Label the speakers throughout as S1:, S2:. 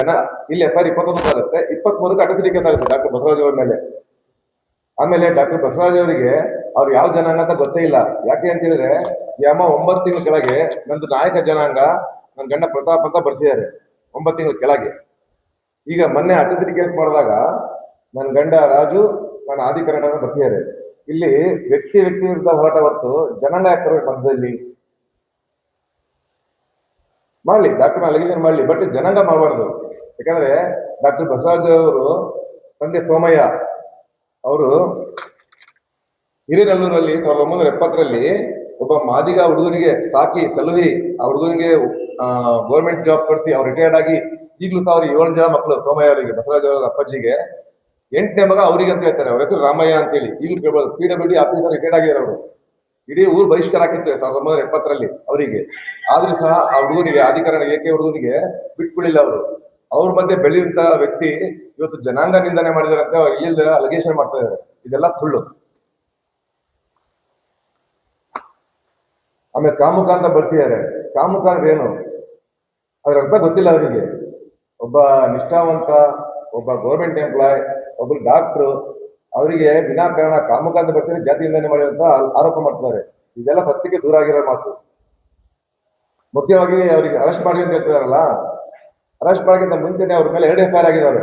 S1: ಜನ ಇಲ್ಲಿ FIR 21 ಆಗುತ್ತೆ, 23ಕ್ಕೆ ಅಟೆಸಿಟಿ ಕೇಸ್ ಆಗುತ್ತೆ ಡಾಕ್ಟರ್ ಬಸವರಾಜ್ ಅವರ ಮೇಲೆ. ಆಮೇಲೆ ಡಾಕ್ಟರ್ ಬಸವರಾಜ್ ಅವರಿಗೆ ಅವ್ರು ಯಾವ ಜನಾಂಗ ಅಂತ ಗೊತ್ತೇ ಇಲ್ಲ. ಯಾಕೆ ಅಂತ ಹೇಳಿದ್ರೆ ಈ ಅಮ್ಮ 9 ತಿಂಗಳ ಕೆಳಗೆ ನಂದು ನಾಯಕ ಜನಾಂಗ ನನ್ನ ಗಂಡ ಪ್ರತಾಪ್ ಅಂತ ಬರ್ಸಿದ್ದಾರೆ 9 ತಿಂಗಳ ಕೆಳಗೆ. ಈಗ ಮೊನ್ನೆ ಅಟೆಸಿಟಿ ಕೇಸ್ ಮಾಡಿದಾಗ ನನ್ನ ಗಂಡ ರಾಜು ನಾನು ಆದಿ ಕನ್ನಡ ಅಂತ ಬರ್ತಿದ್ದಾರೆ. ಇಲ್ಲಿ ವ್ಯಕ್ತಿ ವಿರುದ್ಧ ಹೋರಾಟ ಹೊರತು ಜನಾಂಗ ಯಾಕೆ ಮಧ್ಯದಲ್ಲಿ ಮಾಡ್ಲಿ, ಡಾಕ್ಟರ್ ಅಲಿಗೇಷನ್ ಮಾಡ್ಲಿ, ಬಟ್ ಜನಾಂಗ ಮಾಡಬಾರ್ದು. ಯಾಕಂದ್ರೆ ಡಾಕ್ಟರ್ ಬಸವರಾಜ್ ಅವರು ತಂದೆ ಸೋಮಯ್ಯ ಅವರು ಹಿರೇನಲ್ಲೂರಲ್ಲಿ 1970ರಲ್ಲಿ ಒಬ್ಬ ಮಾದಿಗ ಹುಡುಗನಿಗೆ ಸಾಕಿ ಸಲುಹಿ ಆ ಹುಡುಗನಿಗೆ ಗೌರ್ಮೆಂಟ್ ಜಾಬ್ ಕೊಡಿಸಿ ಅವ್ರು ರಿಟೈರ್ಡ್ ಆಗಿ ಈಗಲೂ ಅವ್ರಿಗೆ 7 ಜನ ಮಕ್ಕಳು ಸೋಮಯ್ಯ ಅವರಿಗೆ, ಬಸವರಾಜ್ ಅವರ ಅಪ್ಪಾಜಿಗೆ 8ನೇ ಮಗ ಅವ್ರಿಗೆ ಅಂತ ಹೇಳ್ತಾರೆ. ಅವ್ರ ಹೆಸರು ರಾಮಯ್ಯ ಅಂತೇಳಿ. ಈಗಲೂ ಕೇಳ್ಬೋದು, PWD ಆಫೀಸರ್ ರಿಟೈರ್ಡ್ ಆಗಿದ್ದಾರೆ ಅವರು. ಇಡೀ ಊರು ಬಹಿಷ್ಕಾರ ಹಾಕಿತ್ತು 1970ರಲ್ಲಿ ಅವರಿಗೆ. ಆದ್ರೂ ಸಹ ಆ ಹುಡುಗನಿಗೆ ಆದಿಕರಣ ಏಕೆ ಹುಡುಗನಿಗೆ ಬಿಟ್ಬಿಡಿಲ್ಲ ಅವರು. ಅವ್ರ ಮಧ್ಯೆ ಬೆಳೆದಂತ ವ್ಯಕ್ತಿ ಇವತ್ತು ಜನಾಂಗ ನಿಂದನೆ ಮಾಡಿದಾರೆ ಅಂತ ಇಲ್ಲಿಂದ ಅಲಿಗೇಷನ್ ಮಾಡ್ತಾ ಇದ್ದಾರೆ. ಇದೆಲ್ಲ ಸುಳ್ಳು. ಆಮೇಲೆ ಕಾಮುಕ ಅಂತ ಬರ್ತಿದ್ದಾರೆ. ಕಾಮುಕ ಅಂದ್ರೆ ಏನು ಅದ್ರ ಅರ್ಥ ಗೊತ್ತಿಲ್ಲ ಅವರಿಗೆ. ಒಬ್ಬ ನಿಷ್ಠಾವಂತ, ಒಬ್ಬ ಗೌರ್ಮೆಂಟ್ ಎಂಪ್ಲಾಯ್, ಒಬ್ಬ ಡಾಕ್ಟ್ರು, ಅವರಿಗೆ ವಿನಾಕಾರಣ ಕಾಮುಕ ಅಂತ ಬರ್ತಾರೆ, ಜಾತಿ ನಿಂದನೆ ಮಾಡಿದಂತ ಆರೋಪ ಮಾಡ್ತಾರೆ. ಇದೆಲ್ಲ ಸತ್ಯಕ್ಕೆ ದೂರ ಆಗಿರೋ ಮಾತು. ಮುಖ್ಯವಾಗಿ ಅವರಿಗೆ ಅರೆಸ್ಟ್ ಮಾಡಿ ಅಂತ ಹೇಳ್ತಿದಾರಲ್ಲ, ಅರೆಸ್ಟ್ ಮಾಡೋಕ್ಕಿಂತ ಮುಂಚೆನೆ ಅವ್ರ ಮೇಲೆ 2 FIR ಆಗಿದ್ದಾವೆ.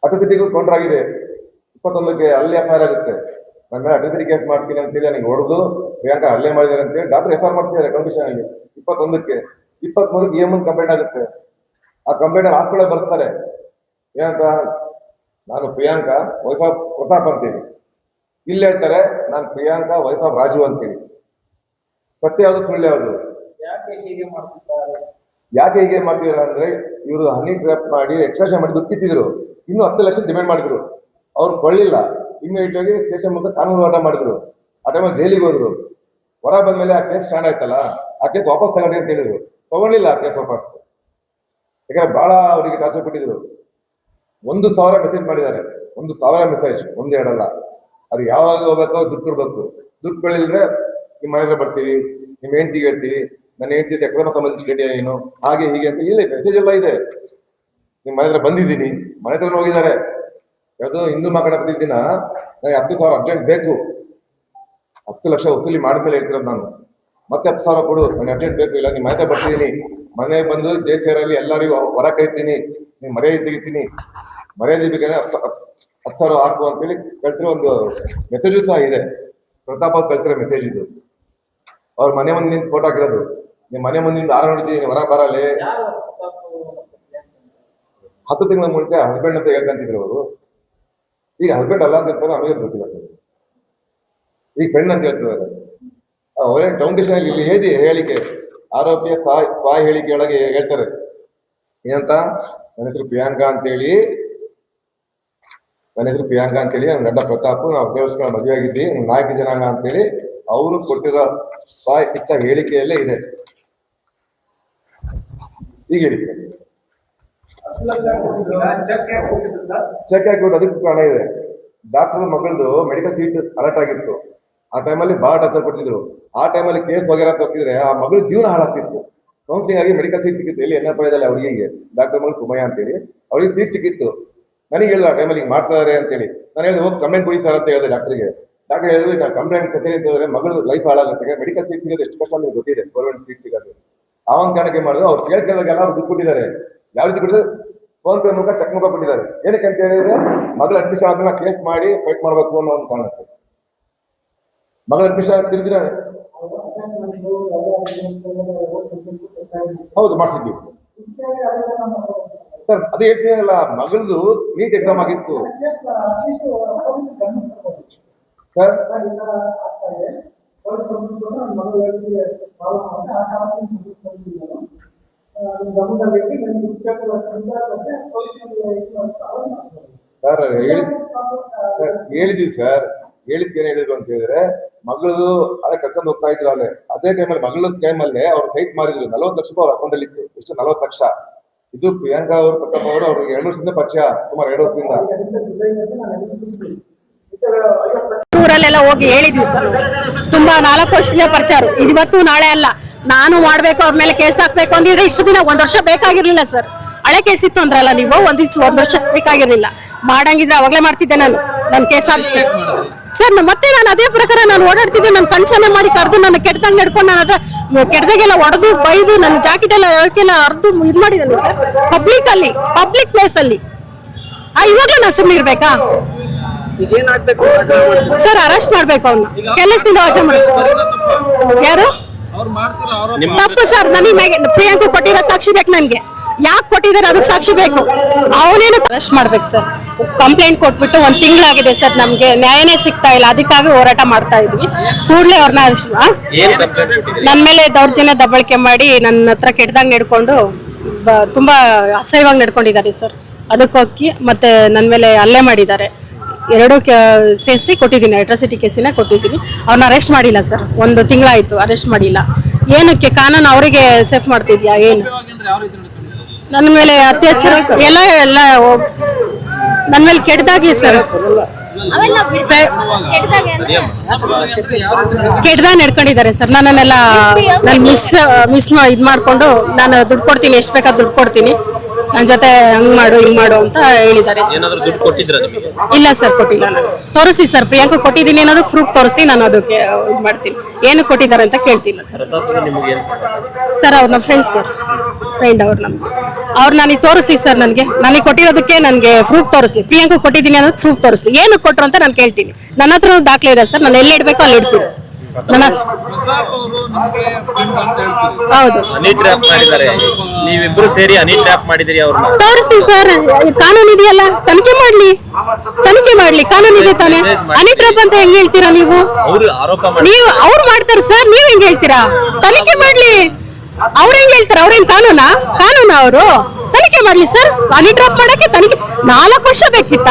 S1: ಅಟೆಸಿಟಿಗೂ ಕೌಂಟರ್ ಆಗಿದೆ. 21ಕ್ಕೆ ಅಲ್ಲಿ FIR ಆಗುತ್ತೆ. ನನ್ನ ಮೇಲೆ ಅಟೆಸಿಟಿ ಕೇಸ್ ಮಾಡ್ತೀನಿ ಅಂತೇಳಿ ನನಗೆ ಹೊಡೆದು ಪ್ರಿಯಾಂಕಾ ಹಲ್ಲೆ ಮಾಡಿದ್ದಾರೆ ಅಂತೇಳಿ ಡಾಕ್ಟರ್ FIR ಮಾಡ್ತಿದ್ದಾರೆ ಕಮಿಷನ್ ಅಲ್ಲಿ 21ಕ್ಕೆ. 23ಕ್ಕೆ EM ಕಂಪ್ಲೇಂಟ್ ಆಗುತ್ತೆ. ಆ ಕಂಪ್ಲೇಂಟ್ ಹಾಸ್ಪಿಟಲ್ ಬರ್ತಾರೆ. ಏನಂತ, ನಾನು ಪ್ರಿಯಾಂಕಾ ವೈಫ್ ಆಫ್ ಪ್ರತಾಪ್ ಅಂತೇಳಿ. ಇಲ್ಲಿ ಹೇಳ್ತಾರೆ ನಾನು ಪ್ರಿಯಾಂಕಾ ವೈಫ್ ಆಫ್ ರಾಜು ಅಂತೇಳಿ. ಸತ್ಯ ಯಾವುದು ಸುಳ್ಳು ಯಾವುದು? ಯಾಕೆ ಹೀಗೆ ಮಾಡ್ತಿದಾರೆ ಅಂದ್ರೆ, ಇವರು ಹನಿ ಟ್ರ್ಯಾಪ್ ಮಾಡಿ ಎಕ್ಸ್ಟ್ರಾಕ್ಷನ್ ಮಾಡಿ ದುಡ್ಡು ಕಿತ್ತಿದ್ರು. ಇನ್ನು 10 ಲಕ್ಷ ಡಿಮ್ಯಾಂಡ್ ಮಾಡಿದ್ರು. ಅವ್ರು ಕೊಳ್ಳಿಲ್ಲ. ಇಮಿಡಿಯೇಟ್ ಆಗಿ ಸ್ಟೇಷನ್ ಮುಂದೆ ಕಾನೂನು ಹೋರಾಟ ಮಾಡಿದ್ರು. ಆ ಟೈಮಲ್ಲಿ ಜೈಲಿಗೆ ಹೋದ್ರು. ಹೊರ ಬಂದ್ಮೇಲೆ ಆ ಕೇಸ್ ಸ್ಟ್ಯಾಂಡ್ ಆಯ್ತಲ್ಲ, ಆ ಕೇಸ್ ವಾಪಸ್ ತಗೊಂಡ್ರಿ ಅಂತ ಹೇಳಿದ್ರು. ತಗೊಂಡಿಲ್ಲ ಆ ಕೇಸ್ ವಾಪಸ್. ಯಾಕಂದ್ರೆ ಬಹಳ ಅವರಿಗೆ ಟಾರ್ಚರ್ ಕೊಟ್ಟಿದ್ರು. 1,000 ಮೆಸೇಜ್ ಮಾಡಿದ್ದಾರೆ. 1,000 ಮೆಸೇಜ್, 1 2 ಅಲ್ಲ. ಅವ್ರು ಯಾವಾಗ ಹೋಗ್ಬೇಕೋ ದುಡ್ಡು ಕೊಡ್ಬೇಕು. ದುಡ್ಡು ಬೆಳೆದ್ರೆ ನಿಮ್ಮ ಮನೆಗೆ ಬರ್ತೀವಿ, ನಿಮ್ಮ ಹೆಂಡತಿಗೆ ಹೇಳ್ತೀವಿ, ನನ್ನ ಹೆಂಡತಿ ಅಕ್ರಮ ಸಂಬಂಧಿಸಿದ ಏನು ಹಾಗೆ ಹೀಗೆ ಅಂತ ಇಲ್ಲ ಮೆಸೇಜ್ ಎಲ್ಲ ಇದೆ. ನಿಮ್ಮ ಮನೆ ಹತ್ರ ಬಂದಿದ್ದೀನಿ, ಮನೆ ಹತ್ರ ಹೋಗಿದ್ದಾರೆ. ಯಾವುದು ಹಿಂದೂ ಮಹಾಗಣಪತಿ ದಿನ ನನಗೆ 10,000 ಅರ್ಜೆಂಟ್ ಬೇಕು, 10 ಲಕ್ಷ ವಸೂಲಿ ಮಾಡಿದ್ಮೇಲೆ ಹೇಳ್ತಿರೋದು ನಾನು. ಮತ್ತೆ 10,000 ಕೊಡು, ನನಗೆ ಅರ್ಜೆಂಟ್ ಬೇಕು, ಇಲ್ಲ ನಿಮ್ಮ ಮನೆ ಹತ್ರ ಬರ್ತಿದ್ದೀನಿ, ಮನೆಗೆ ಬಂದು ಜೈಸೇರಲ್ಲಿ ಎಲ್ಲರಿಗೂ ಹೊರ ಕೈತೀನಿ, ನೀನ್ ಮರ್ಯಾದೆ ತೆಗಿತೀನಿ, ಮರ್ಯಾದೆ ಬೇಕಾದ್ರೆ 10,000 ಹಾಕು ಅಂತೇಳಿ ಕಳ್ಸಿರೋ ಒಂದು ಮೆಸೇಜು ಸಹ ಇದೆ. ಪ್ರತಾಪ್ ಅವ್ರು ಕಳ್ಸಿರೋ ಮೆಸೇಜ್ ಇದು. ಅವ್ರ ಮನೆ ಮುಂದೆ ನಿಂತು ಫೋಟೋ ಹಾಕಿರೋದು. ನಿಮ್ ಮನೆ ಮುಂದಿಂದ ಆರ ನೋಡಿದ್ದೀನಿ, ಹೊರ ಬರಲ್ಲೇ 10 ತಿಂಗಳ ಮುಂಚೆ ಹಸ್ಬೆಂಡ್ ಅಂತ ಹೇಳ್ಕಂತಿದ್ರು ಅವರು. ಈಗ ಹಸ್ಬೆಂಡ್ ಅಲ್ಲ ಅಂತ ಹೇಳ್ತಾರೆ, ನಮಗೆ ಗೊತ್ತಿಲ್ಲ ಸರ್. ಈಗ ಫ್ರೆಂಡ್ ಅಂತ ಹೇಳ್ತಿದ್ದಾರೆ. ಅವರೇ ಫೌಂಡೇಶನ್ ಅಲ್ಲಿ ಇಲ್ಲಿ ಹೇಳಿಕೆ ಆರೋಪಿಯ ಸ್ವ ಹೇಳಿಕೆ ಒಳಗೆ ಹೇಳ್ತಾರೆ ಏನಂತ, ನನ್ನ ಹೆಸರು ಪ್ರಿಯಾಂಕಾ ಅಂತೇಳಿ, ನನ್ನ ಗಂಡ ಪ್ರತಾಪ್, ನಾವು ದೇವಸ್ಥಾನ ಮದುವೆ ಆಗಿದ್ವಿ, ನಾಯಕ ಜನಾಂಗ ಅಂತೇಳಿ ಅವರು ಕೊಟ್ಟಿರೋ ಸ್ವ ಇಚ್ಛ ಹೇಳಿಕೆಯಲ್ಲೇ ಇದೆ. ಈಗ ಹೇಳಿ ಸರ್. ಚೆಕ್ ಹಾಕಿಬಿಟ್ಟು ಅದಕ್ಕೂ ಕಾರಣ ಇದೆ. ಡಾಕ್ಟರ್ ಮಗಳದು ಮೆಡಿಕಲ್ ಸೀಟ್ ಅಲರ್ಟ್ ಆಗಿತ್ತು. ಆ ಟೈಮಲ್ಲಿ ಬಹಳ ಟಾರ್ಚರ್ ಕೊಡ್ತಿದ್ರು. ಆ ಟೈಮಲ್ಲಿ ಕೇಸ್ ವಗೇರಾ ತಪ್ಪಿದ್ರೆ ಆ ಮಗಳು ಜೀವನ ಹಾಳಾಗ್ತಿತ್ತು. ಕೌನ್ಸಿಲಿಂಗ್ ಆಗಿ ಮೆಡಿಕಲ್ ಸೀಟ್ ಸಿಕ್ಕಿತ್ತು. ಎಲ್ಲಿ NFIದಲ್ಲಿ ಅವಳಿಗೆ ಡಾಕ್ಟರ್ ಮಗಳು ಸುಮಯ್ಯ ಅಂತೇಳಿ ಅವಳಿಗೆ ಸೀಟ್ ಸಿಕ್ಕಿತ್ತು. ನನಗೆ ಹೇಳಿದ್ರು ಆ ಟೈಮಲ್ಲಿ ಹಿಂಗೆ ಮಾಡ್ತಾರೆ ಅಂತೇಳಿ. ನಾನು ಹೇಳಿದೆ ಹೋಗಿ ಕಂಪ್ಲೇಂಟ್ ಕೊಡಿ ಸರ್ ಅಂತ ಹೇಳಿದೆ ಡಾಕ್ಟರ್ಗೆ. ಡಾಕ್ಟರ್ ಹೇಳಿದ್ರು ನಾನು ಕಂಪ್ಲೇಂಟ್ ಕಚೇರಿ ಅಂತ ಹೇಳಿದ್ರೆ ಮಗಳು ಲೈಫ್ ಹಾಳಾಗುತ್ತೆ, ಮೆಡಿಕಲ್ ಸೀಟ್ ಸಿಗೋದು ಎಷ್ಟು ಕಷ್ಟ ಅಂದ್ರೆ ಗೊತ್ತಿದೆ, ಗೌರ್ಮೆಂಟ್ ಸೀಟ್ ಸಿಗೋದು. ಆ ಒಂದು ಕಾರಣಕ್ಕೆ ಮಾಡಿದ್ರು. ಅವ್ರು ಕೇಳಿದಾಗೆಲ್ಲ ಅವ್ರು ದುಡ್ಡು ಕೊಟ್ಟಿದ್ದಾರೆ. ಯಾವ ರೀತಿ ಕೊಟ್ಟಿದ್ದಾರೆ? ಫೋನ್ ಪೇ ಮೂಲಕ ಚೆಕ್ ಮೂಲಕ ಕೊಟ್ಟಿದ್ದಾರೆ. ಏನಕ್ಕೆ ಅಂತ ಹೇಳಿದ್ರೆ ಮಗಳ ಅಡ್ಮಿಷನ್ ಆದ್ಮೇಲೆ ಕೇಸ್ ಮಾಡಿ ಫೈಟ್ ಮಾಡ್ಬೇಕು ಅನ್ನೋ ಒಂದು ಕಾರಣಕ್ಕೆ. ಮಗಳ ಅಡ್ಮಿಷನ್ ತಿರುಗಿದ್ರೆ ಹೌದು ಮಾಡ್ತಿದ್ವಿ ಸರ್. ಅದೇ ಹೇಳ್ತೀನಲ್ಲ, ಮಗಳದು ನೀಟ್ ಎಕ್ಸಾಮ್ ಆಗಿತ್ತು ಸರ್. ಹೇಳಿದ್ವಿ ಸರ್. ಹೇಳಿದ್ ಏನ್ ಹೇಳಿದ್ರು ಅಂತ ಹೇಳಿದ್ರೆ, ಮಗಳದು ಅದೇ ಕರ್ಕೊಂಡು ಹೋಗ್ತಾ ಇದ್ರು. ಅದೇ ಟೈಮಲ್ಲಿ ಮಗಳ ಟೈಮಲ್ಲೇ ಅವ್ರು ಫೈಟ್ ಮಾಡಿದ್ರು. 40 ಲಕ್ಷ ರೂಪಾಯಿ ಅವ್ರ ಅಕೌಂಟ್ ಅಲ್ಲಿ ಇತ್ತು. ಎಷ್ಟು? 40 ಲಕ್ಷ. ಇದು ಪ್ರಿಯಾಂಕಾ ಅವರು, ಪ್ರತಾಪ್ ಅವರು ಅವ್ರಿಗೆ 2 ವರ್ಷದಿಂದ ಪರಿಚಯ, ಸುಮಾರು 2 ವರ್ಷದಿಂದ.
S2: ಊರಲ್ಲೆಲ್ಲ ಹೋಗಿ ಹೇಳಿದ್ವಿ ಸರ್. ತುಂಬಾ 4 ವರ್ಷದಿಂದ ಪರಿಚಯ, ಇವತ್ತು ನಾಳೆ ಅಲ್ಲ. ನಾನು ಮಾಡ್ಬೇಕು, ಅವ್ರ ಮೇಲೆ ಕೇಸ್ ಹಾಕ್ಬೇಕು ಅಂದಿದ್ರೆ ಇಷ್ಟು ದಿನ 1 ವರ್ಷ ಬೇಕಾಗಿರ್ಲಿಲ್ಲ ಸರ್. ಹಳೆ ಕೇಸ್ ಇತ್ತು ಅಂದ್ರಲ್ಲ ನೀವು, 1 ವರ್ಷ ಬೇಕಾಗಿರ್ಲಿಲ್ಲ. ಮಾಡಂಗಿದ್ರೆ ಅವಾಗಲೇ ಮಾಡ್ತಿದ್ದೆ ನಾನು ಕೇಸ್ ಹಾಕ್ತಿದ್ದೆ ಸರ್. ಮತ್ತೆ ನಾನು ಅದೇ ಪ್ರಕಾರ ನಾನು ಓಡಾಡ್ತಿದ್ದೆ. ನಾನು ಕನ್ಸನ್ನ ಮಾಡಿ ಕರೆದು ನನ್ನ ಕೆಟ್ಟದಾಗ ನಡ್ಕೊಂಡು ನನ್ನ ಹತ್ರ ಕೆಟ್ಟದಾಗೆಲ್ಲ ಹೊಡೆದು ಬೈದು ನನ್ನ ಜಾಕೆಟ್ ಎಲ್ಲ ಅರ್ದು ಇದು ಮಾಡಿದ್ದಾನೆ ಸರ್. ಪಬ್ಲಿಕ್ ಪ್ಲೇಸ್ ಅಲ್ಲಿ ಇವಾಗಲೂ ನಾನು ಸುಮ್ಮನೆ ಇರ್ಬೇಕಾ ಸರ್? ಅರೆಸ್ಟ್ ಮಾಡ್ಬೇಕು ಅವ್ನ, ಕೆಲಸದಿಂದ ವಜಾ ಮಾಡ್ಬೇಕು. ಯಾರು ತಪ್ಪು ಸರ್? ನನಗೆ ಪ್ರಿಯಾಂಕ ಕೊಟ್ಟಿರೋ ಸಾಕ್ಷಿ ಬೇಕು. ನನ್ಗೆ ಯಾಕೆ ಕೊಟ್ಟಿದ್ದಾರೆ ಅದಕ್ಕೆ ಸಾಕ್ಷಿ ಬೇಕು. ಅವನೇನು ಅರೆಸ್ಟ್ ಮಾಡ್ಬೇಕು ಸರ್. ಕಂಪ್ಲೇಂಟ್ ಕೊಟ್ಬಿಟ್ಟು 1 ತಿಂಗಳಾಗಿದೆ ಸರ್. ನಮ್ಗೆ ನ್ಯಾಯನೇ ಸಿಗ್ತಾ ಇಲ್ಲ, ಅದಕ್ಕಾಗಿ ಹೋರಾಟ ಮಾಡ್ತಾ ಇದ್ವಿ. ಕೂಡಲೇ ಅವ್ರನ್ನ ನನ್ನ ಮೇಲೆ ದೌರ್ಜನ್ಯ ದಬ್ಬಳಿಕೆ ಮಾಡಿ ನನ್ನ ಹತ್ರ ಕೆಟ್ಟದಾಗ ನಡ್ಕೊಂಡು ತುಂಬಾ ಅಸಹ್ಯವಾಗಿ ನಡ್ಕೊಂಡಿದ್ದಾರೆ ಸರ್. ಅದಕ್ಕೋಗಿ ಮತ್ತೆ ನನ್ನ ಮೇಲೆ ಹಲ್ಲೆ ಮಾಡಿದ್ದಾರೆ. 2 ಸೇರಿಸಿ ಕೊಟ್ಟಿದ್ದೀನಿ, ಅಟ್ರಾಸಿಟಿ ಕೇಸಿನ ಕೊಟ್ಟಿದ್ದೀನಿ. ಅವ್ರನ್ನ ಅರೆಸ್ಟ್ ಮಾಡಿಲ್ಲ ಸರ್. 1 ತಿಂಗಳಾಯ್ತು ಅರೆಸ್ಟ್ ಮಾಡಿಲ್ಲ. ಏನಕ್ಕೆ? ಕಾನೂನು ಅವರಿಗೆ ಸೇಫ್ ಮಾಡ್ತಿದ್ಯಾ ಏನು? ನನ್ನ ಮೇಲೆ ಅತ್ಯಾಚಾರ ಎಲ್ಲ ನನ್ನ ಮೇಲೆ ಕೆಟ್ಟದಾಗಿ ಸರ್, ಕೆಟ್ಟದಾಗ ನಡ್ಕೊಂಡಿದ್ದಾರೆ ಸರ್. ನನ್ನನ್ನೆಲ್ಲ ಮಿಸ್ ಇದು ಮಾಡ್ಕೊಂಡು, ನಾನು ದುಡ್ಡು ಕೊಡ್ತೀನಿ, ಎಷ್ಟು ಬೇಕಾದ ದುಡ್ಡು ಕೊಡ್ತೀನಿ, ನನ್ನ ಜೊತೆ ಹಂಗ್ ಮಾಡು ಹಿಂಗ್ ಮಾಡು ಅಂತ ಹೇಳಿದ್ದಾರೆ. ಇಲ್ಲ ಸರ್, ಕೊಟ್ಟಿಲ್ಲ. ನಾನು ತೋರಿಸ್ತೀನಿ ಸರ್, ಪ್ರಿಯಾಂಕ ಕೊಟ್ಟಿದ್ದೀನಿ ಅನ್ನೋದಕ್ಕೆ ಪ್ರೂಫ್ ತೋರಿಸ್ತೀನಿ. ನಾನು ಅದಕ್ಕೆ ಇದು ಮಾಡ್ತೀನಿ. ಏನು ಕೊಟ್ಟಿದ್ದಾರೆ ಅಂತ ಕೇಳ್ತೀನಿ ಸರ್. ಸರ್ ಅವ್ರ ನಮ್ಮ ಫ್ರೆಂಡ್ಸ್ ಸರ್, ಫ್ರೆಂಡ್ ಅವ್ರು ನನಗೆ ತೋರಿಸ್ತೀವಿ ಸರ್. ನನಗೆ ಕೊಟ್ಟಿರೋದಕ್ಕೆ ನನಗೆ ಪ್ರೂಫ್ ತೋರಿಸ್ತೀನಿ. ಪ್ರಿಯಾಂಕ ಕೊಟ್ಟಿದ್ದೀನಿ ಅನ್ನೋದು ಪ್ರೂಫ್ ತೋರಿಸ್ತೀನಿ. ಏನು ಕೊಟ್ಟರು ಅಂತ ನಾನು ಕೇಳ್ತೀನಿ. ನನ್ನ ಹತ್ರ ದಾಖಲೆ ಇದೆ ಸರ್. ನಾನು ಎಲ್ಲಿ ಇಡಬೇಕು ಅಲ್ಲಿ ಇಡ್ತೀನಿ. ಹೌದು,
S3: ನೀವಿಬ್ರು ಸೇರಿ ಹನಿ ಟ್ರ್ಯಾಪ್ ಮಾಡಿದಿರಿ. ಅವ್ರನ್ನ
S2: ತೋರಿಸ್ತೀವಿ ಸರ್. ಕಾನೂನು ಇದೆಯಲ್ಲ, ತನಿಖೆ ಮಾಡ್ಲಿ. ಕಾನೂನು ಇದೆ ತಾನೆ. ಹನಿ ಟ್ರ್ಯಾಪ್ ಅಂತ ಹೆಂಗ್ ಹೇಳ್ತೀರಾ ನೀವು? ನೀವು ಅವ್ರು ಮಾಡ್ತಾರೆ ಸರ್, ನೀವ್ ಹೆಂಗ್ ಹೇಳ್ತೀರಾ? ತನಿಖೆ ಮಾಡ್ಲಿ. ಅವ್ರ ಹೆಂಗ್ ಹೇಳ್ತಾರ? ಅವ್ರೇನ್ ಕಾನೂನು ಅವರು ತನಿಖೆ ಮಾಡ್ಲಿ ಸರ್. ಹನಿ ಟ್ರ್ಯಾಪ್ ಮಾಡಕ್ಕೆ ತನಿಖೆ 4 ವರ್ಷ ಬೇಕಿತ್ತ?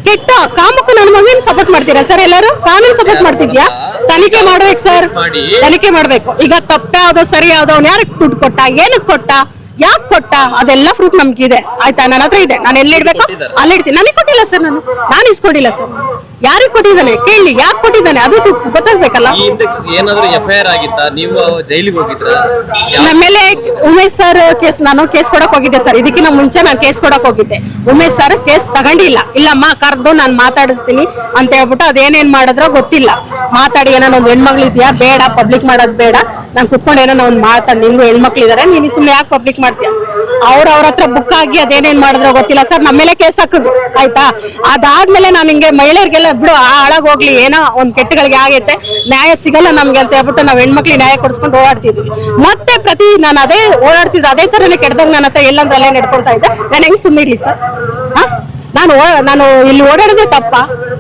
S2: ಕೆಟ್ಟ ಕಾಮಕ್ಕೂ ನನ್ನ ಮಗನ್ ಸಪೋರ್ಟ್ ಮಾಡ್ತೀರಾ ಸರ್? ಎಲ್ಲರೂ ಕಾನೂನು ಸಪೋರ್ಟ್ ಮಾಡ್ತಿದ್ಯಾ? ತನಿಖೆ ಮಾಡ್ಬೇಕು ಸರ್, ತನಿಖೆ ಮಾಡ್ಬೇಕು. ಈಗ ತಪ್ಪ ಯಾವ್ದೋ ಸರಿ ಯಾವ್ದೋ, ಅವ್ನು ಯಾರಿಗೆ ದುಡ್ಡು ಕೊಟ್ಟ, ಏನಕ್ಕೆ ಕೊಟ್ಟ, ಯಾಕೆ ಕೊಟ್ಟ, ಅದೆಲ್ಲ ಪ್ರೂಫ್ ನಮ್ಗಿದೆ ಆಯ್ತಾ? ನನ್ನ ಹತ್ರ ಇದೆ. ನಾನು ಎಲ್ಲಿ ಇಡ್ಬೇಕು ಅಲ್ಲಿ ಇಡ್ತೀನಿ. ನನಗೆ ಕೊಟ್ಟಿಲ್ಲ ಸರ್, ನಾನು ಇಸ್ಕೊಂಡಿಲ್ಲ ಸರ್. ಯಾರಿಗೆ ಕೊಟ್ಟಿದ್ದಾನೆ ಕೇಳಿ, ಯಾಕೆ ಕೊಟ್ಟಿದ್ದಾನೆ ಅದು ಗೊತ್ತಾಗ್ಬೇಕಲ್ಲ.
S3: ಏನಾದ್ರೂ FIR ಆಗಿತ್ತಾ? ನೀವು ಜೈಲಿಗೆ ಹೋಗಿದ್ರ?
S2: ನಮ್ಮ ಮೇಲೆ ಉಮೇಶ್ ಸರ್ ನಾನು ಕೇಸ್ ಕೊಡಕ್ ಹೋಗಿದ್ದೆ ಸರ್. ಇದಕ್ಕಿಂತ ಮುಂಚೆ ನಾನು ಕೇಸ್ ಕೊಡಕ್ ಹೋಗಿದ್ದೆ. ಉಮೇಶ್ ಸರ್ ಕೇಸ್ ತಗೊಂಡಿಲ್ಲ. ಇಲ್ಲಮ್ಮ ಕರೆದು ನಾನು ಮಾತಾಡಿಸ್ತೀನಿ ಅಂತ ಹೇಳ್ಬಿಟ್ಟು ಅದೇನೇನ್ ಮಾಡಿದ್ರೋ ಗೊತ್ತಿಲ್ಲ. ಮಾತಾಡಿ ಏನೋ ಒಂದು ಹೆಣ್ಮಕ್ಳು ಇದೆಯಾ, ಬೇಡ ಪಬ್ಲಿಕ್ ಮಾಡೋದು ಬೇಡ, ನಾನು ಕುತ್ಕೊಂಡು ಏನೋ ಒಂದು ಮಾತಾಡಿ, ನಿನ್ಗೂ ಹೆಣ್ಮಕ್ಳಿದಾರೆ, ನೀನು ಸುಮ್ಮನೆ ಯಾಕೆ ಪಬ್ಲಿಕ್ ಮಾಡ್ತೀಯ? ಅವ್ರ ಹತ್ರ ಬುಕ್ ಆಗಿ ಅದೇನೇನ್ ಮಾಡಿದ್ರೋ ಗೊತ್ತಿಲ್ಲ ಸರ್. ನಮ್ಮ ಮೇಲೆ ಕೇಸ್ ಹಾಕಿದ್ರು ಆಯ್ತಾ. ಅದಾದ್ಮೇಲೆ ನಾನು ಹಿಂಗೆ ಮಹಿಳೆಯರಿಗೆಲ್ಲ ಬಿಡು ಹಾಳಾಗ್ ಹೋಗ್ಲಿ, ಏನೋ ಒಂದ್ ಕೆಟ್ಟಗಳಿಗೆ ಆಗೈತೆ, ನ್ಯಾಯ ಸಿಗಲ್ಲ ನಮ್ಗೆ ಅಂತ ಹೇಳ್ಬಿಟ್ಟು ನಾವು ಹೆಣ್ಮಕ್ಳಿಗೆ ನ್ಯಾಯ ಕೊಡಿಸ್ಕೊಂಡು ಓಡಾಡ್ತಿದ್ವಿ. ಮತ್ತೆ ನಾನು ಅದೇ ಓಡಾಡ್ತಿದ್ದೆ, ಅದೇ ತರನೇ ಕೆಟ್ಟದಾಗ ನನ್ನ ಹತ್ರ ಎಲ್ಲಂದ್ರಲ್ಲೇ ನಡ್ಕೊಳ್ತಾ ಇದ್ದೆ. ನಾನು ಹೆಂಗ್ ಸುಮ್ಮಿರ್ಲಿ ಸರ್? ನಾನು ಇಲ್ಲಿ ಓಡಾಡೋದೇ ತಪ್ಪ?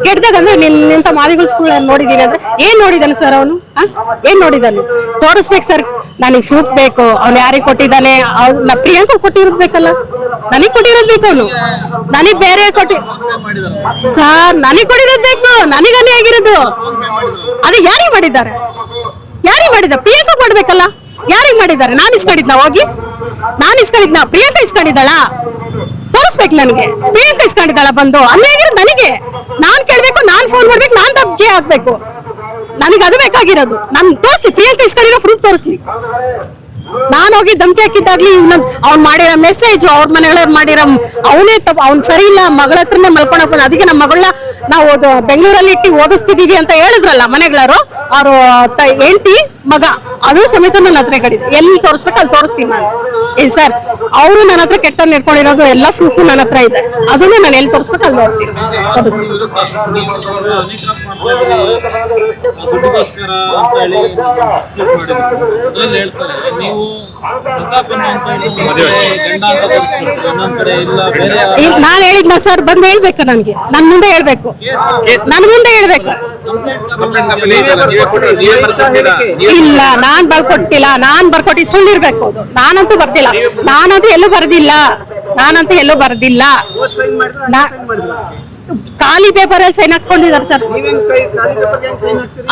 S2: ಕೆಟ್ಟದಾಗ ಅಂದ್ರೆ ನಿಂತ ಮಾದಿಗಳು ಸುಳ್ಳು ನೋಡಿದೀನಿ ಅಂದ್ರೆ ಏನ್ ನೋಡಿದಾನೆ ಸರ್ ಅವನು? ಏನ್ ನೋಡಿದಾನೆ? ತೋರಿಸ್ಬೇಕು ಸರ್. ನನಗೆ ಪ್ರೂಫ್ ಬೇಕು. ಅವ್ನು ಯಾರಿಗೆ ಕೊಟ್ಟಿದ್ದಾನೆ? ಪ್ರಿಯಾಂಕ ಕೊಟ್ಟಿರ್ಬೇಕಲ್ಲ, ನನಗ್ ಕೊಟ್ಟಿರೋದ್ ಬೇಕು. ಅವನು ನನಗ್ ಬೇರೆ ಸರ್, ನನಗ್ ಕೊಟ್ಟಿರೋದ್ ಬೇಕು. ನನಗನೇ ಆಗಿರೋದು ಅದು ಯಾರಿಗೆ ಮಾಡಿದ್ದಾರೆ? ಪ್ರಿಯಾಂಕ ಮಾಡ್ಬೇಕಲ್ಲ. ಯಾರಿಗೆ ಮಾಡಿದ್ದಾರೆ? ನಾನು ಇಸ್ಕೊಂಡಿದ್ನ ಹೋಗಿ? ನಾನು ಇಸ್ಕೊಂಡಿದ್ನ? ಪ್ರಿಯಾಂಕ ಇಸ್ಕೊಂಡಿದ್ದಾಳ? ತೋರಿಸ್ಬೇಕು ನನಗೆ. ಪ್ರಿಯಾಂಕ ಇಸ್ಕೊಂಡಿದ್ದಾಳ ಬಂದು? ಅಲ್ಲೇ ಆಗಿರೋದು ನನಗೆ. ನಾನ್ ಕೇಳ್ಬೇಕು, ನಾನ್ ಫೋನ್ ಮಾಡ್ಬೇಕು, ನಾನ್ ದಬ್ಗೆ ಹಾಕ್ಬೇಕು. ನನಗೆ ಅದು ಬೇಕಾಗಿರೋದು. ನಾನು ತೋರಿಸ್ಲಿ, ಪ್ರಿಯಾಂಕ ಇಸ್ಕೊಂಡಿರೋ ಪ್ರೂಫ್ ತೋರಿಸ್ಲಿ. ನಾನು ಹೋಗಿ ಧಮಕಿ ಹಾಕಿದ್ದಾಗ್ಲಿ, ಅವ್ನ್ ಮಾಡಿರೋ ಮೆಸೇಜ್, ಅವ್ರ ಮನೆಯವ್ರು ಮಾಡಿರೋ ಅವನೇ ತಪ್ಪು. ಅವ್ನ್ ಸರಿ ಇಲ್ಲ, ಮಗಳ ಹತ್ರನೇ ಮಲ್ಕೊಂಡೋಗ್ ಬಂದ. ಅದಕ್ಕೆ ನಮ್ಮ ಮಗಳನ್ನ ನಾವು ಬೆಂಗಳೂರಲ್ಲಿ ಇಟ್ಟು ಓದಿಸ್ತಿದೀವಿ ಅಂತ ಹೇಳಿದ್ರಲ್ಲ ಮನೆಗಳವರು, ಅವ್ರು ಹೆಂಡತಿ ಮಗ, ಅದು ಸಮೇತ ನನ್ನ ಹತ್ರ ಕಡಿದೆ. ಎಲ್ಲಿ ತೋರಿಸ್ಬೇಕು ಅಲ್ಲಿ ತೋರಿಸ್ತೀನಿ ನಾನು. ಸರ್, ಅವರು ನನ್ನ ಹತ್ರ ಕೆಟ್ಟ ನಡ್ಕೊಂಡಿರೋದು ಎಲ್ಲ ಪ್ರೂಫ್ ನನ್ನ ಹತ್ರ ಇದೆ. ಅದನ್ನು ನಾನು ಎಲ್ಲಿ ತೋರಿಸ್ಬೇಕು ಅಲ್ಲಿ ನೋಡ್ತೀನಿ, ತೋರಿಸ್ತೀನಿ. ನಾನ್ ಹೇಳಿದ್ನ ಸರ್, ಬಂದು ಹೇಳ್ಬೇಕು ನನಗೆ, ನನ್ ಮುಂದೆ ಹೇಳ್ಬೇಕು, ನನ್ ಮುಂದೆ ಹೇಳ್ಬೇಕು. ಇಲ್ಲ, ನಾನ್ ಬರ್ಕೊಟ್ಟಿಲ್ಲ. ನಾನ್ ಬರ್ಕೊಟ್ಟಿದ್ದು ಸುಳ್ಳಿರ್ಬೇಕು. ಅದು ನಾನಂತೂ ಬರ್ದಿಲ್ಲ. ನಾನಂತೂ ಎಲ್ಲೂ ಬರ್ದಿಲ್ಲ. ಖಾಲಿ ಪೇಪರ್ ಅಲ್ಲಿ ಸೈನ್ ಹಾಕೊಂಡಿದ್ದಾರೆ ಸರ್.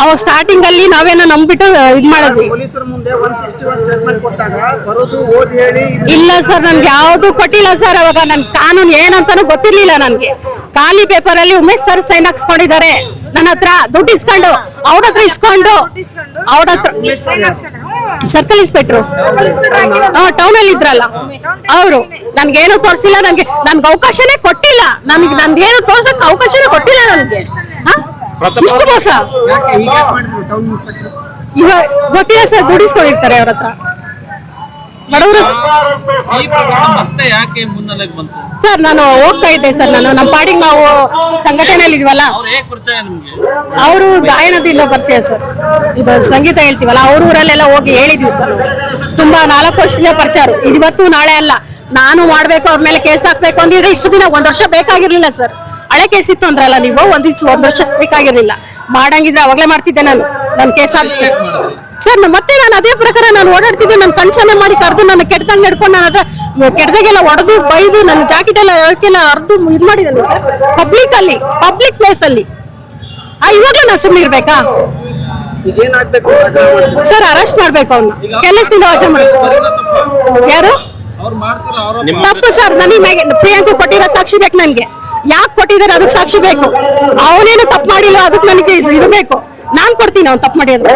S2: ಅವಾಗ ಸ್ಟಾರ್ಟಿಂಗ್ ಅಲ್ಲಿ ನಾವೇನೋ ನಂಬಿಟ್ಟು ಇದ್ ಮಾಡಿದ್ವಿ.
S4: ಪೊಲೀಸರ ಮುಂದೆ 161 ಸ್ಟೇಟ್ಮೆಂಟ್ ಕೊಟ್ಟಾಗ ಬರೋದು ಓದಿ ಹೇಳಿ
S2: ಇಲ್ಲ ಸರ್, ನನ್ಗೆ ಯಾವ್ದು ಕೊಟ್ಟಿಲ್ಲ ಸರ್. ಅವಾಗ ನನ್ ಕಾನೂನು ಏನಂತಾನು ಗೊತ್ತಿರ್ಲಿಲ್ಲ ನನ್ಗೆ. ಖಾಲಿ ಪೇಪರ್ ಅಲ್ಲಿ ಉಮೇಶ್ ಸರ್ ಸೈನ್ ಹಾಕ್ಸ್ಕೊಂಡಿದ್ದಾರೆ. ನನ್ನ ಹತ್ರ ದುಡ್ಡು ಇಸ್ಕೊಂಡು ಅವ್ರ ಹತ್ರ ಇಸ್ಕೊಂಡು ಅವ್ರ ಹತ್ರ ಸರ್ಕಲ್ ಇನ್ಸ್ಪೆಕ್ಟ್ರು ಟೌನ್ ಅಲ್ಲಿ ಇದ್ರಲ್ಲ ಅವರು ನನ್ಗೇನು ತೋರಿಸಿಲ್ಲ. ನನ್ಗೆ ಅವಕಾಶನೇ ಕೊಟ್ಟಿಲ್ಲ. ನನ್ಗೇನು ತೋರ್ಸಕ್ ಅವಕಾಶನೇ ಕೊಟ್ಟಿಲ್ಲ ನನ್ಗೆ. ಇಷ್ಟು ಮೋಸ
S4: ಯಾಕೆ ಹೀಗೆ ಮಾಡಿದ್ರು ಟೌನ್ ಇನ್ಸ್ಪೆಕ್ಟರ್?
S2: ಇವಾಗ ಗೊತ್ತಿಲ್ಲ ಸರ್, ದುಡಿಸ್ಕೊಂಡಿರ್ತಾರೆ ಅವ್ರ ಹತ್ರ ಬಡವರು.
S3: ಈ ಪ್ರಕರಣ ಮತ್ತೆ ಯಾಕೆ ಮುನ್ನೆಲೆಗೆ ಬಂತು
S2: ಸರ್ ನಾನು ಹೋಗ್ತಾ ಇದ್ದೆ ಸರ್. ನಮ್ಮ ಪಾಡಿಗೆ ನಾವು ಸಂಘಟನೆಯಲ್ಲಿ ಇದೀವಲ್ಲ,
S3: ಅವ್ರು ಹೇಗೆ ಪರಿಚಯ ನಿಮ್ಗೆ?
S2: ಅವರು ಗಾಯನದಿಂದ ಪರಿಚಯ ಸರ್. ಇದು ಸಂಗೀತ ಹೇಳ್ತೀವಲ್ಲ, ಅವ್ರ ಊರಲ್ಲೆಲ್ಲ ಹೋಗಿ ಹೇಳಿದ್ವಿ ಸರ್. ತುಂಬಾ 4 ವರ್ಷದಿಂದ ಪರಿಚಯ. ಇವತ್ತು ನಾಳೆ ಅಲ್ಲ, ನಾನು ಮಾಡ್ಬೇಕು, ಅವ್ರ ಮೇಲೆ ಕೇಸ್ ಹಾಕ್ಬೇಕು ಅಂದಿದ್ರೆ ಇಷ್ಟು ದಿನ 1 ವರ್ಷ ಬೇಕಾಗಿರ್ಲಿಲ್ಲ ಸರ್. ಹಳೆ ಕೇಸ್ ಇತ್ತು ಅಂದ್ರಲ್ಲ ನೀವು, 1 ವರ್ಷ ಬೇಕಾಗಿರ್ಲಿಲ್ಲ. ಮಾಡಂಗಿದ್ರೆ ಅವಾಗಲೇ ಮಾಡ್ತಿದ್ದೆ ನಾನು. ನನ್ನ ಕೇಸ್ ಹಾಕ್ತಿದ್ದೆ ಸರ್. ಮತ್ತೆ ನಾನು ಅದೇ ಪ್ರಕಾರ ನಾನು ಓಡಾಡ್ತಿದ್ದೆ. ನನ್ನ ಕನ್ಸನ್ನೇ ಮಾಡಿ ಕರೆದು ನನ್ನ ಕೆಟ್ಟದಂಗೆ ನಡ್ಕೊಂಡು ನನ್ನ ಹತ್ರ ಕೆಟ್ಟದಾಗೆಲ್ಲ ಹೊಡೆದು ಬೈದು ನನ್ನ ಜಾಕೆಟ್ ಎಲ್ಲ ಯಾಕೆಲ್ಲ ಅರ್ದು ಇದು ಮಾಡಿದ್ದಾನೆ ಸರ್. ಪಬ್ಲಿಕ್ ಪ್ಲೇಸ್ ಅಲ್ಲಿ ಇವಾಗಲೇ ನಾನು ಸುಮ್ಮನೆ ಇರ್ಬೇಕಾ
S4: ಈಗೇನಾಗ್ಬೇಕು
S2: ಸರ್? ಅರೆಸ್ಟ್ ಮಾಡ್ಬೇಕು ಅವ್ನ, ಕೆಲಸದಿಂದ ವಜಾ ಮಾಡ್ಬೇಕು. ಯಾರು
S3: ಅವ್ರು ಮಾಡ್ತಿರೋ
S2: ತಪ್ಪು ಸರ್. ನನಗೆ ಪ್ರಿಯಾಂಕ ಕೊಟ್ಟಿರೋ ಸಾಕ್ಷಿ ಬೇಕು. ನನ್ಗೆ ಯಾಕೆ ಕೊಟ್ಟಿದ್ದಾರೆ ಅದಕ್ಕೆ ಸಾಕ್ಷಿ ಬೇಕು. ಅವನೇನು ತಪ್ಪು ಮಾಡಿಲ್ಲ, ಅದಕ್ಕೆ ನನಗೆ ಇದು ಬೇಕು. ನಾನ್ ಕೊಡ್ತೀನಿ ಅವ್ನು ತಪ್ಪು ಮಾಡಿದ್ರು.